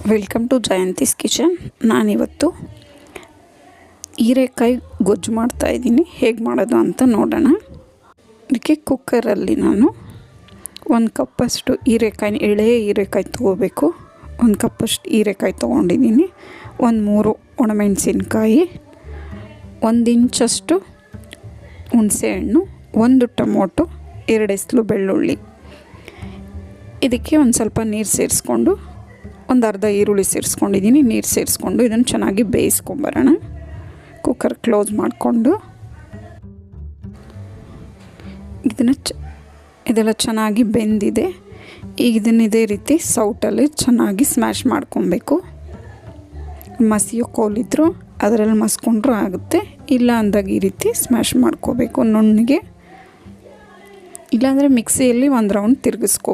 Welcome to Jayanthi's kitchen. ನಾನಿವತ್ತು ಹೀರೆಕಾಯಿ ಗೊಜ್ಜು ಮಾಡ್ತಾಯಿದ್ದೀನಿ. ಹೇಗೆ ಮಾಡೋದು ಅಂತ ನೋಡೋಣ. ಅದಕ್ಕೆ ಕುಕ್ಕರಲ್ಲಿ ನಾನು 1 ಕಪ್ಪಷ್ಟು ಹೀರೆಕಾಯಿ, ಎಳೆ ಹೀರೆಕಾಯಿ ತೊಗೋಬೇಕು. 1 ಕಪ್ಪಷ್ಟು ಹೀರೆಕಾಯಿ ತೊಗೊಂಡಿದ್ದೀನಿ. 3 ಒಣಮೆಣಸಿನ್ಕಾಯಿ, 1 ಇಂಚಷ್ಟು ಹುಣಸೆಹಣ್ಣು, 1 ಟೊಮೊಟೊ, 2 ಎಸ್ಲು ಬೆಳ್ಳುಳ್ಳಿ. ಇದಕ್ಕೆ ಒಂದು ಸ್ವಲ್ಪ ನೀರು ಸೇರಿಸ್ಕೊಂಡು, ಒಂದು ಅರ್ಧ ಈರುಳ್ಳಿ ಸೇರಿಸ್ಕೊಂಡಿದ್ದೀನಿ. ನೀರು ಸೇರಿಸ್ಕೊಂಡು ಇದನ್ನು ಚೆನ್ನಾಗಿ ಬೇಯಿಸ್ಕೊಂಬರೋಣ. ಕುಕ್ಕರ್ ಕ್ಲೋಸ್ ಮಾಡಿಕೊಂಡು ಇದೆಲ್ಲ ಚೆನ್ನಾಗಿ ಬೆಂದಿದೆ. ಈಗ ಇದನ್ನು ಇದೇ ರೀತಿ ಸೌಟಲ್ಲಿ ಚೆನ್ನಾಗಿ ಸ್ಮ್ಯಾಶ್ ಮಾಡ್ಕೊಬೇಕು. ಮಸಿಯೋ ಕೋಲಿದ್ರು ಅದರಲ್ಲಿ ಮಸ್ಕೊಂಡ್ರೂ ಆಗುತ್ತೆ. ಇಲ್ಲ ಅಂದಾಗ ಈ ರೀತಿ ಸ್ಮ್ಯಾಶ್ ಮಾಡ್ಕೋಬೇಕು ನುಣ್ಣಗೆ. ಇಲ್ಲಾಂದರೆ ಮಿಕ್ಸಿಯಲ್ಲಿ 1 ರೌಂಡ್ ತಿರುಗಿಸ್ಕೋಬೇಕು.